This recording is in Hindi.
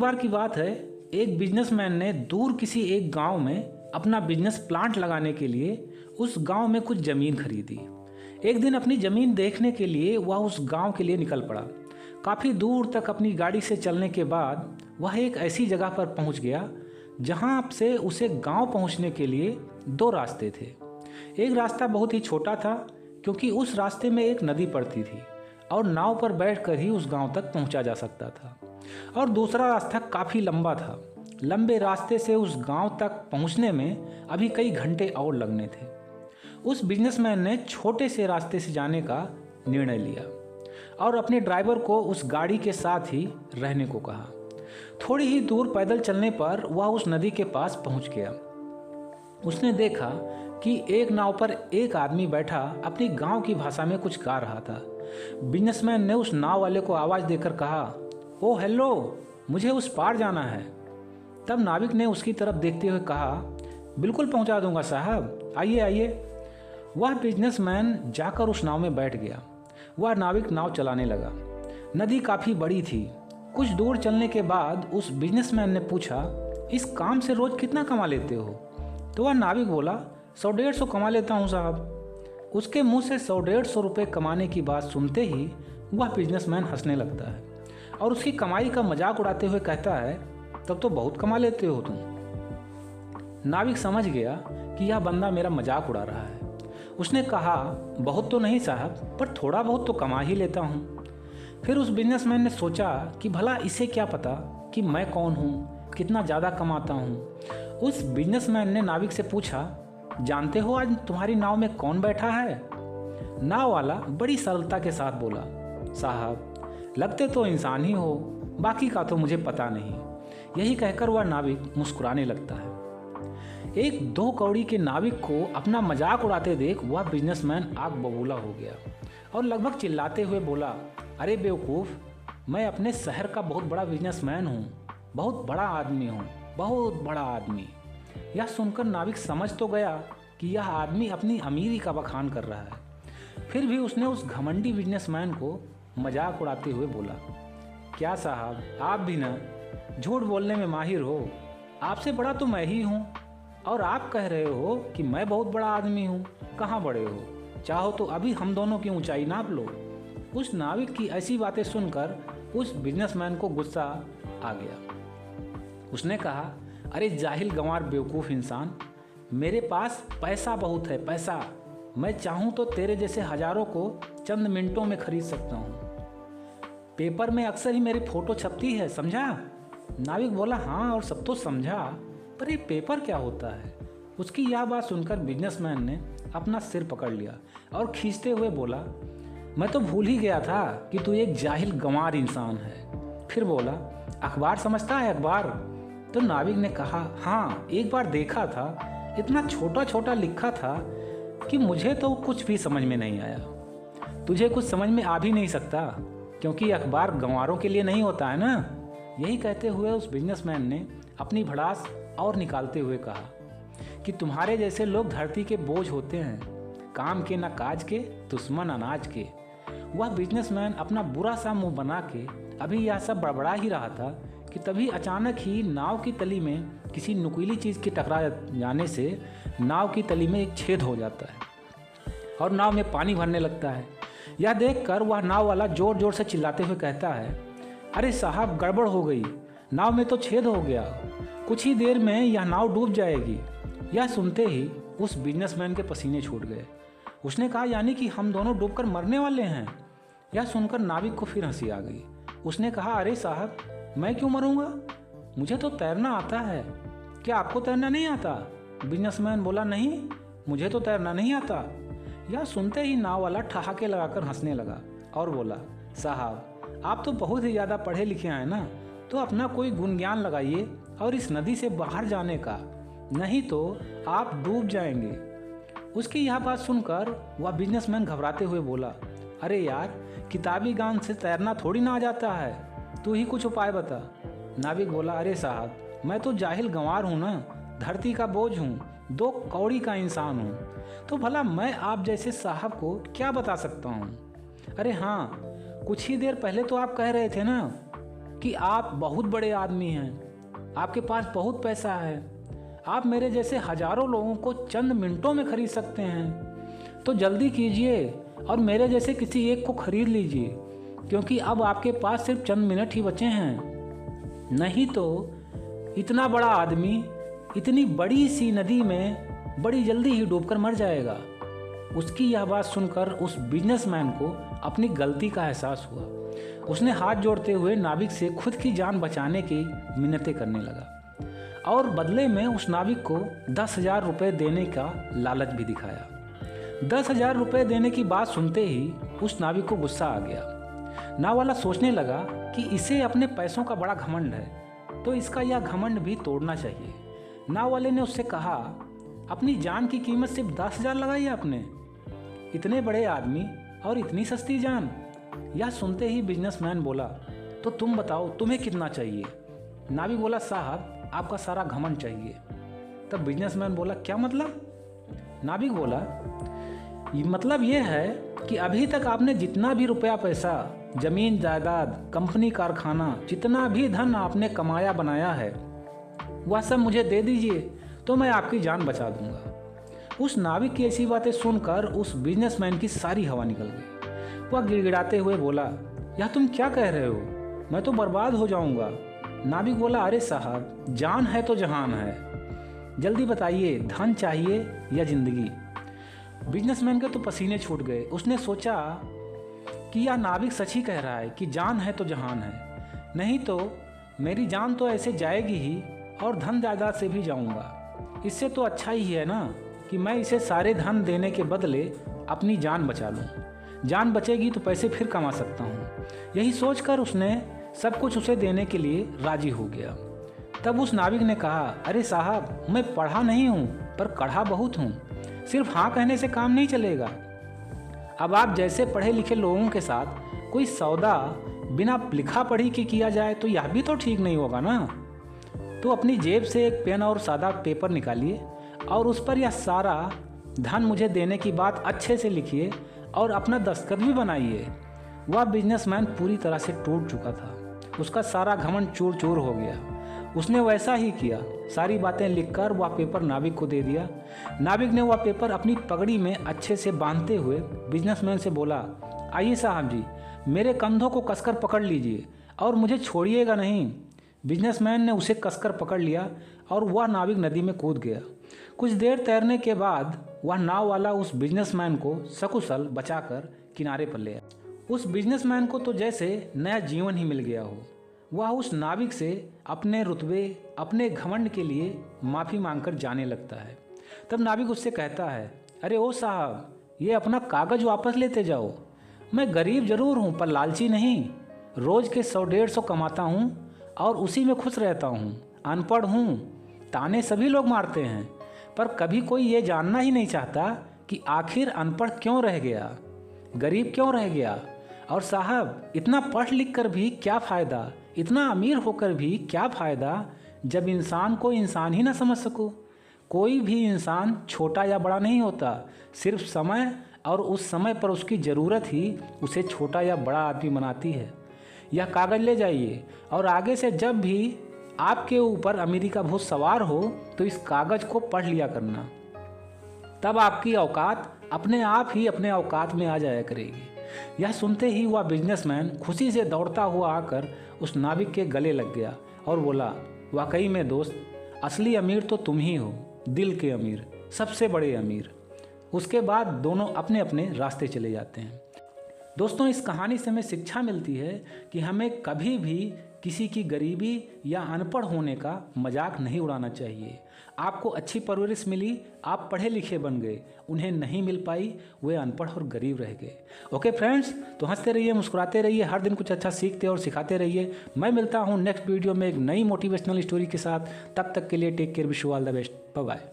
बार की बात है, एक बिजनेसमैन ने दूर किसी एक गांव में अपना बिजनेस प्लांट लगाने के लिए उस गांव में कुछ ज़मीन खरीदी। एक दिन अपनी ज़मीन देखने के लिए वह उस गांव के लिए निकल पड़ा। काफ़ी दूर तक अपनी गाड़ी से चलने के बाद वह एक ऐसी जगह पर पहुंच गया जहां से उसे गांव पहुंचने के लिए दो रास्ते थे। एक रास्ता बहुत ही छोटा था क्योंकि उस रास्ते में एक नदी पड़ती थी और नाव पर बैठकर ही उस गांव तक पहुंचा जा सकता था, और दूसरा रास्ता काफ़ी लंबा था। लंबे रास्ते से उस गांव तक पहुंचने में अभी कई घंटे और लगने थे। उस बिजनेसमैन ने छोटे से रास्ते से जाने का निर्णय लिया और अपने ड्राइवर को उस गाड़ी के साथ ही रहने को कहा। थोड़ी ही दूर पैदल चलने पर वह उस नदी के पास पहुंच गया। उसने देखा कि एक नाव पर एक आदमी बैठा अपनी गांव की भाषा में कुछ गा रहा था। बिजनेसमैन ने उस नाव वाले को आवाज़ देकर कहा, ओ हेलो, मुझे उस पार जाना है। तब नाविक ने उसकी तरफ देखते हुए कहा, बिल्कुल पहुंचा दूंगा साहब, आइए आइए। वह बिजनेसमैन जाकर उस नाव में बैठ गया। वह नाविक नाव चलाने लगा। नदी काफ़ी बड़ी थी। कुछ दूर चलने के बाद उस बिजनेसमैन ने पूछा, इस काम से रोज़ कितना कमा लेते हो? तो वह नाविक बोला, 100-150 कमा लेता हूँ साहब। उसके मुंह से 100-150 रुपये कमाने की बात सुनते ही वह बिजनेसमैन हंसने लगता है और उसकी कमाई का मजाक उड़ाते हुए कहता है, तब तो बहुत कमा लेते हो तुम। नाविक समझ गया कि यह बंदा मेरा मजाक उड़ा रहा है। उसने कहा, बहुत तो नहीं साहब, पर थोड़ा बहुत तो कमा ही लेता हूँ। फिर उस बिजनेसमैन ने सोचा कि भला इसे क्या पता कि मैं कौन हूँ, कितना ज़्यादा कमाता हूँ। उस बिजनेसमैन ने नाविक से पूछा, जानते हो आज तुम्हारी नाव में कौन बैठा है? नाव वाला बड़ी सरलता के साथ बोला, साहब लगते तो इंसान ही हो, बाकी का तो मुझे पता नहीं। यही कहकर वह नाविक मुस्कुराने लगता है। एक 2 कौड़ी के नाविक को अपना मजाक उड़ाते देख वह बिजनेसमैन आग बबूला हो गया और लगभग चिल्लाते हुए बोला, अरे बेवकूफ़, मैं अपने शहर का बहुत बड़ा बिजनेसमैन हूँ, बहुत बड़ा आदमी हूँ, बहुत बड़ा आदमी। यह सुनकर नाविक समझ तो गया कि यह आदमी अपनी अमीरी का बखान कर रहा है। फिर भी उसने उस घमंडी बिजनेसमैन को मजाक उड़ाते हुए बोला, क्या साहब, आप भी ना झूठ बोलने में माहिर हो। आपसे बड़ा तो मैं ही हूँ और आप कह रहे हो कि मैं बहुत बड़ा आदमी हूँ। कहाँ बड़े हो? चाहो तो अभी हम दोनों की ऊंचाई नाप लो। उस नाविक की ऐसी बातें सुनकर उस बिजनेसमैन को गुस्सा आ गया। उसने कहा, अरे जाहिल गंवार बेवकूफ़ इंसान, मेरे पास पैसा बहुत है, पैसा। मैं चाहूँ तो तेरे जैसे हज़ारों को चंद मिनटों में खरीद सकता हूँ। पेपर में अक्सर ही मेरी फ़ोटो छपती है, समझा? नाविक बोला, हाँ और सब तो समझा, पर ये पेपर क्या होता है? उसकी यह बात सुनकर बिजनेसमैन ने अपना सिर पकड़ लिया और खींचते हुए बोला, मैं तो भूल ही गया था कि तू एक जाहिल गंवार इंसान है। फिर बोला, अखबार समझता है, अखबार? तो नाविक ने कहा, हाँ एक बार देखा था, इतना छोटा छोटा लिखा था कि मुझे तो कुछ भी समझ में नहीं आया। तुझे कुछ समझ में आ भी नहीं सकता क्योंकि अखबार गंवारों के लिए नहीं होता है ना। यही कहते हुए उस बिजनेसमैन ने अपनी भड़ास और निकालते हुए कहा कि तुम्हारे जैसे लोग धरती के बोझ होते हैं, काम के न काज के, दुश्मन अनाज के। वह बिजनेसमैन अपना बुरा सा मुंह बना के अभी यह सब बड़बड़ा ही रहा था कि तभी अचानक ही नाव की तली में किसी नुकीली चीज़ के टकरा जाने से नाव की तली में एक छेद हो जाता है और नाव में पानी भरने लगता है। यह देखकर वह नाव वाला जोर जोर से चिल्लाते हुए कहता है, अरे साहब, गड़बड़ हो गई, नाव में तो छेद हो गया, कुछ ही देर में यह नाव डूब जाएगी। यह सुनते ही उस बिजनेसमैन के पसीने छूट गए। उसने कहा, यानी कि हम दोनों डूबकर मरने वाले हैं। यह सुनकर नाविक को फिर हंसी आ गई। उसने कहा, अरे साहब, मैं क्यों मरूंगा? मुझे तो तैरना आता है। क्या आपको तैरना नहीं आता? बिजनेसमैन बोला, नहीं, मुझे तो तैरना नहीं आता। यह सुनते ही नाव वाला ठहाके लगाकर हंसने लगा और बोला, साहब, आप तो बहुत ही ज़्यादा पढ़े लिखे हैं ना, तो अपना कोई गुण ज्ञान लगाइए और इस नदी से बाहर जाने का, नहीं तो आप डूब जाएंगे। उसकी यह बात सुनकर वह बिजनेसमैन घबराते हुए बोला, अरे यार, किताबी ज्ञान से तैरना थोड़ी ना आ जाता है, तू ही कुछ उपाय बता। नाविक बोला, अरे साहब, मैं तो जाहिल गंवार हूँ ना, धरती का बोझ हूँ, 2 कौड़ी का इंसान हूँ, तो भला मैं आप जैसे साहब को क्या बता सकता हूँ? अरे हाँ, कुछ ही देर पहले तो आप कह रहे थे ना कि आप बहुत बड़े आदमी हैं, आपके पास बहुत पैसा है, आप मेरे जैसे हजारों लोगों को चंद मिनटों में खरीद सकते हैं। तो जल्दी कीजिए और मेरे जैसे किसी एक को खरीद लीजिए, क्योंकि अब आपके पास सिर्फ चंद मिनट ही बचे हैं। नहीं तो इतना बड़ा आदमी इतनी बड़ी सी नदी में बड़ी जल्दी ही डूबकर मर जाएगा। उसकी यह बात सुनकर उस बिजनेसमैन को अपनी गलती का एहसास हुआ। उसने हाथ जोड़ते हुए नाविक से खुद की जान बचाने की मिन्नतें करने लगा और बदले में उस नाविक को 10,000 रुपये देने का लालच भी दिखाया। 10,000 रुपये देने की बात सुनते ही उस नाविक को गुस्सा आ गया। नाव वाला सोचने लगा कि इसे अपने पैसों का बड़ा घमंड है, तो इसका यह घमंड भी तोड़ना चाहिए। नाव वाले ने उससे कहा, अपनी जान की कीमत सिर्फ 10,000 लगाई आपने? इतने बड़े आदमी और इतनी सस्ती जान? यह सुनते ही बिजनेसमैन बोला, तो तुम बताओ तुम्हें कितना चाहिए? नाविक बोला, साहब आपका सारा घमंड चाहिए। तब बिजनेसमैन बोला, क्या मतलब? नाविक बोला, मतलब यह है कि अभी तक आपने जितना भी रुपया पैसा, जमीन जायदाद, कंपनी कारखाना, जितना भी धन आपने कमाया बनाया है, वह सब मुझे दे दीजिए तो मैं आपकी जान बचा दूंगा। उस नाविक की ऐसी बातें सुनकर उस बिजनेसमैन की सारी हवा निकल गई। वह गिड़गिड़ाते हुए बोला, यह तुम क्या कह रहे हो? मैं तो बर्बाद हो जाऊंगा। नाविक बोला, अरे साहब, जान है तो जहान है, जल्दी बताइए, धन चाहिए या जिंदगी? बिजनेसमैन के तो पसीने छूट गए। उसने सोचा कि यह नाविक सच ही कह रहा है कि जान है तो जहान है, नहीं तो मेरी जान तो ऐसे जाएगी ही और धन जायदाद से भी जाऊंगा। इससे तो अच्छा ही है ना कि मैं इसे सारे धन देने के बदले अपनी जान बचा लूं। जान बचेगी तो पैसे फिर कमा सकता हूं। यही सोचकर उसने सब कुछ उसे देने के लिए राजी हो गया। तब उस नाविक ने कहा, अरे साहब, मैं पढ़ा नहीं हूं पर कढ़ा बहुत हूं। सिर्फ हाँ कहने से काम नहीं चलेगा। अब आप जैसे पढ़े लिखे लोगों के साथ कोई सौदा बिना लिखा पढ़ी के किया जाए तो यह भी तो ठीक नहीं होगा ना। तो अपनी जेब से एक पेन और सादा पेपर निकालिए और उस पर यह सारा धन मुझे देने की बात अच्छे से लिखिए और अपना दस्तखत भी बनाइए। वह बिजनेसमैन पूरी तरह से टूट चुका था। उसका सारा घमंड चूर चूर हो गया। उसने वैसा ही किया। सारी बातें लिखकर वह पेपर नाविक को दे दिया। नाविक ने वह पेपर अपनी पगड़ी में अच्छे से बांधते हुए बिजनेसमैन से बोला, आइए साहब जी, मेरे कंधों को कसकर पकड़ लीजिए और मुझे छोड़िएगा नहीं। बिजनेसमैन ने उसे कसकर पकड़ लिया और वह नाविक नदी में कूद गया। कुछ देर तैरने के बाद वह नाव वाला उस बिजनेसमैन को सकुशल बचाकर किनारे पर ले आया। उस बिजनेसमैन को तो जैसे नया जीवन ही मिल गया हो। वह उस नाविक से अपने रुतबे, अपने घमंड के लिए माफ़ी मांगकर जाने लगता है। तब नाविक उससे कहता है, अरे ओ साहब, ये अपना कागज़ वापस लेते जाओ। मैं गरीब जरूर हूँ पर लालची नहीं। रोज़ के 100-150 कमाता हूँ और उसी में खुश रहता हूँ। अनपढ़ हूँ, ताने सभी लोग मारते हैं, पर कभी कोई ये जानना ही नहीं चाहता कि आखिर अनपढ़ क्यों रह गया, गरीब क्यों रह गया। और साहब, इतना पढ़ लिख कर भी क्या फ़ायदा, इतना अमीर होकर भी क्या फ़ायदा, जब इंसान को इंसान ही ना समझ सको। कोई भी इंसान छोटा या बड़ा नहीं होता, सिर्फ समय और उस समय पर उसकी ज़रूरत ही उसे छोटा या बड़ा आदमी बनाती है। यह कागज़ ले जाइए और आगे से जब भी आपके ऊपर अमीरी का भूत सवार हो तो इस कागज़ को पढ़ लिया करना। तब आपकी औकात अपने आप ही अपने औकात में आ जाया करेगी। यह सुनते ही वह बिजनेसमैन खुशी से दौड़ता हुआ आकर उस नाविक के गले लग गया और बोला, वाकई में दोस्त, असली अमीर तो तुम ही हो, दिल के अमीर, सबसे बड़े अमीर। उसके बाद दोनों अपने अपने रास्ते चले जाते हैं। दोस्तों, इस कहानी से हमें शिक्षा मिलती है कि हमें कभी भी किसी की गरीबी या अनपढ़ होने का मजाक नहीं उड़ाना चाहिए। आपको अच्छी परवरिश मिली, आप पढ़े लिखे बन गए, उन्हें नहीं मिल पाई, वे अनपढ़ और गरीब रह गए। ओके फ्रेंड्स, तो हंसते रहिए, मुस्कुराते रहिए, हर दिन कुछ अच्छा सीखते और सिखाते रहिए। मैं मिलता हूँ नेक्स्ट वीडियो में एक नई मोटिवेशनल स्टोरी के साथ। तब तक के लिए take care, wish you all the best, bye bye.